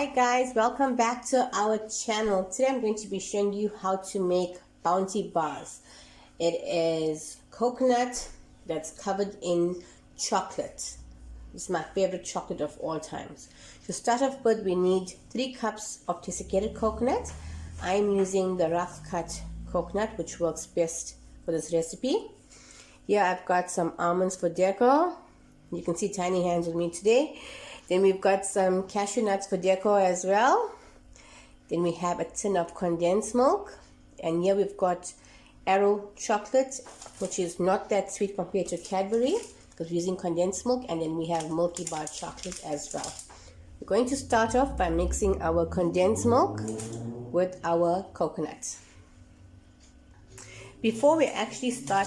Hi guys, welcome back to our channel. Today I'm going to be showing you how to make bounty bars. It is coconut that's covered in chocolate. It's my favorite chocolate of all times. To start off with, we need 3 cups of desiccated coconut. I'm using the rough cut coconut, which works best for this recipe. Here I've got some almonds for decor. You can see tiny hands with me today. Then we've got some cashew nuts for decor as well. Then we have a tin of condensed milk. And here we've got Arrow chocolate, which is not that sweet compared to Cadbury because we're using condensed milk. And then we have Milky Bar chocolate as well. We're going to start off by mixing our condensed milk with our coconut. Before we actually start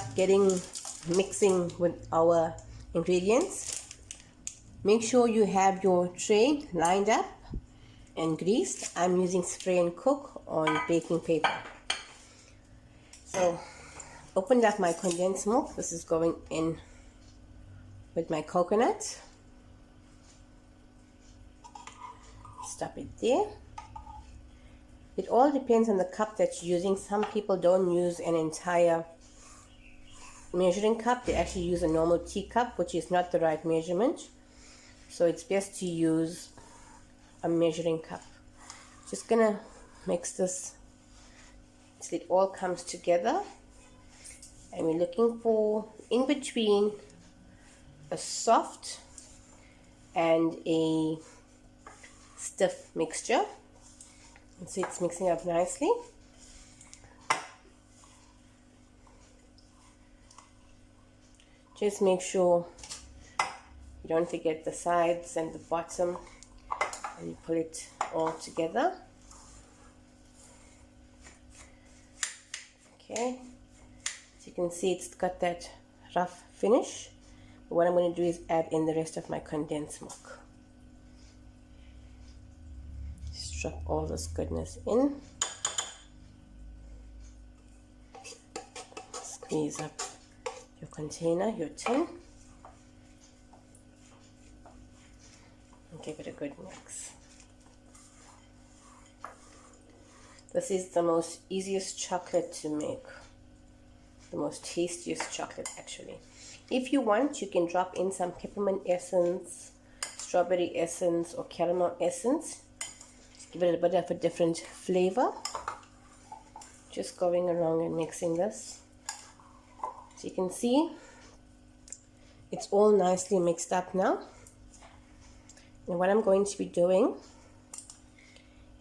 mixing with our ingredients, make sure you have your tray lined up and greased. I'm using spray and cook on baking paper. So, opened up my condensed milk. This is going in with my coconut. Stop it there. It all depends on the cup that you're using. Some people don't use an entire measuring cup. They actually use a normal teacup, which is not the right measurement. So it's best to use a measuring cup. Just gonna mix this till it all comes together. And we're looking for in between a soft and a stiff mixture. And so it's mixing up nicely. Just make sure you don't forget the sides and the bottom, and you pull it all together. Okay, so you can see it's got that rough finish. But what I'm going to do is add in the rest of my condensed milk. Just drop all this goodness in. Squeeze up your container, your tin. Give it a good mix. This is the most easiest chocolate to make. The most tastiest chocolate actually. If you want, you can drop in some peppermint essence, strawberry essence or caramel essence. Give it a bit of a different flavor. Just going around and mixing this. So you can see it's all nicely mixed up now. And what I'm going to be doing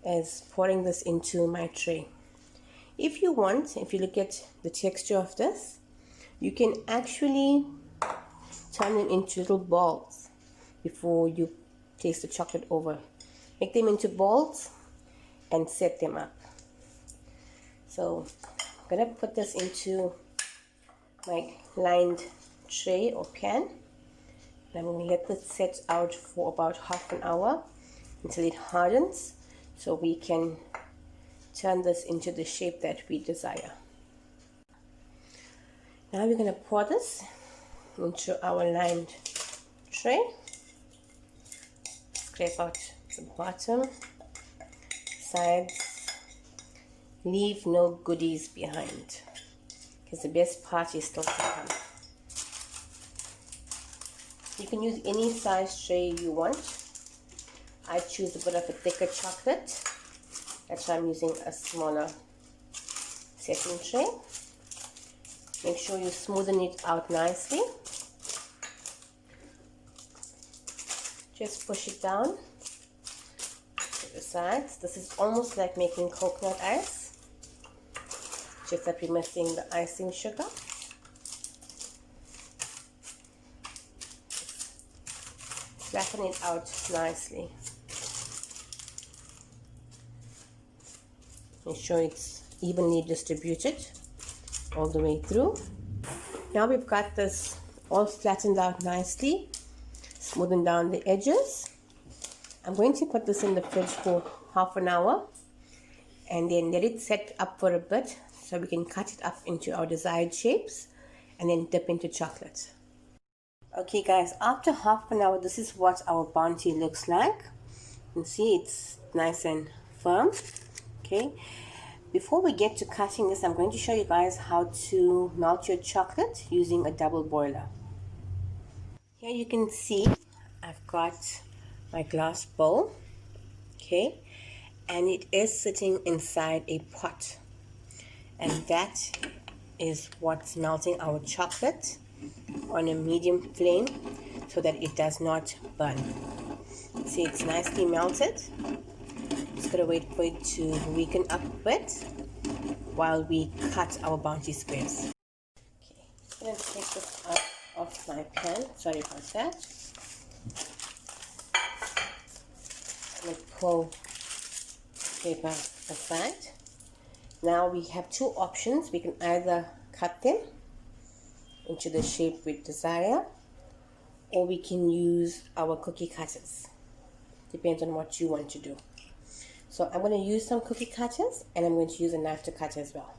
is pouring this into my tray. If you want, if you look at the texture of this, you can actually turn them into little balls before you place the chocolate over. Make them into balls and set them up. So I'm going to put this into my lined tray or pan. I'm going to let this set out for about half an hour until it hardens so we can turn this into the shape that we desire. Now we're going to pour this into our lined tray. Scrape out the bottom, sides. Leave no goodies behind because the best part is still to come. You can use any size tray you want. I choose a bit of a thicker chocolate. That's why I'm using a smaller setting tray. Make sure you smoothen it out nicely. Just push it down to the sides. This is almost like making coconut ice, just that we're missing the icing sugar. Flatten it out nicely. Make sure it's evenly distributed all the way through. Now we've got this all flattened out nicely, smoothing down the edges. I'm going to put this in the fridge for half an hour and then let it set up for a bit so we can cut it up into our desired shapes and then dip into chocolate. Okay guys, after half an hour, this is what our bounty looks like. You can see it's it nice and firm. Okay, before we get to cutting this, I'm going to show you guys how to melt your chocolate using a double boiler. Here you can see I've got my glass bowl, okay, and it is sitting inside a pot, and that is what's melting our chocolate on a medium flame so that it does not burn. See, it's nicely melted. Just gotta wait for it to weaken up a bit while we cut our bounty squares. Okay, I'm gonna take this out of my pan. Sorry about that. I'm gonna pull paper aside. Now we have two options. We can either cut them into the shape we desire, or we can use our cookie cutters. Depends on what you want to do. So I'm going to use some cookie cutters, and I'm going to use a knife to cut as well.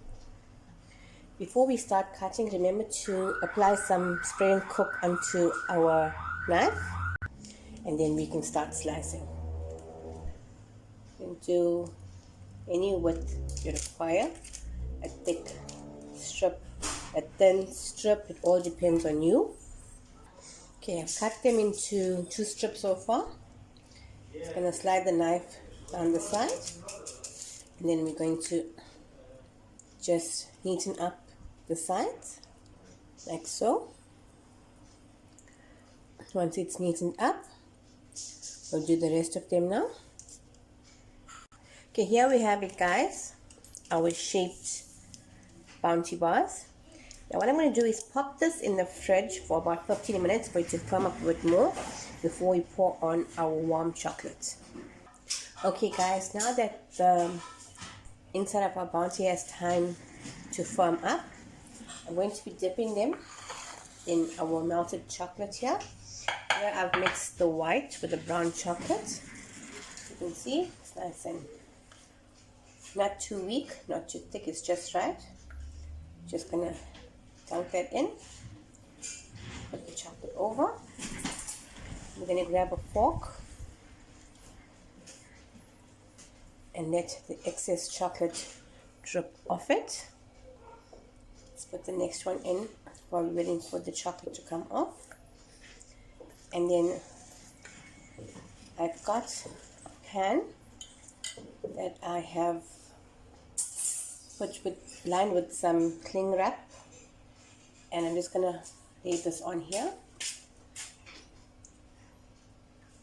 Before we start cutting, remember to apply some spray and cook onto our knife, and then we can start slicing. You can do any width you require, a thick strip, a thin strip, it all depends on you. Okay, I've cut them into 2 strips so far. Just going to slide the knife down the side, and then we're going to just neaten up the sides like so. Once it's neatened up, we'll do the rest of them now. Okay, here we have it, guys, our shaped bounty bars. Now what I'm going to do is pop this in the fridge for about 15 minutes for it to firm up a bit more before we pour on our warm chocolate. Okay guys, now that the inside of our bounty has time to firm up, I'm going to be dipping them in our melted chocolate here. Here I've mixed the white with the brown chocolate. You can see it's nice and not too weak, not too thick, it's just right. Just gonna dunk that in, put the chocolate over. I'm gonna grab a fork and let the excess chocolate drip off it. Let's put the next one in while we're waiting for the chocolate to come off. And then I've got a pan that I have lined with some cling wrap, and I'm just gonna lay this on here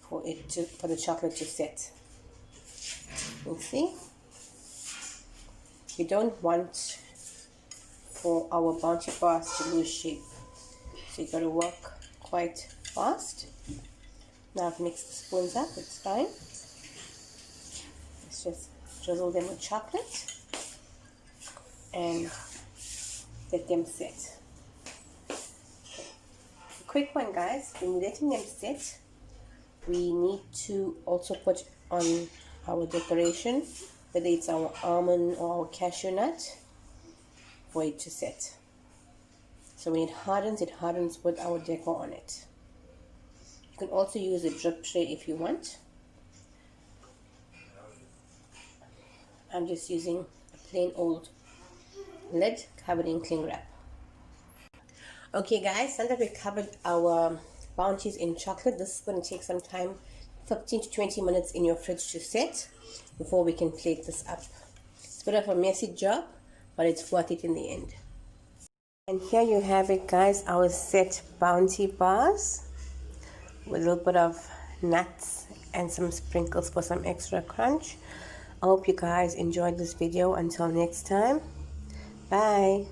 for the chocolate to set. You see, we don't want for our bounty bars to lose shape, so you gotta work quite fast. Now I've mixed the spoons up, it's fine. Let's just drizzle them with chocolate and let them set. A quick one, guys, when you're letting them set, we need to also put on our decoration, whether it's our almond or our cashew nut, for it to set. So when it hardens with our decor on it. You can also use a drip tray if you want. I'm just using a plain old lid covered in cling wrap. Okay guys, now that we've covered our bounties in chocolate, this is going to take some time, 15 to 20 minutes in your fridge to set before we can plate this up. It's a bit of a messy job, but it's worth it in the end. And here you have it, guys, our set bounty bars with a little bit of nuts and some sprinkles for some extra crunch. I hope you guys enjoyed this video. Until next time, bye.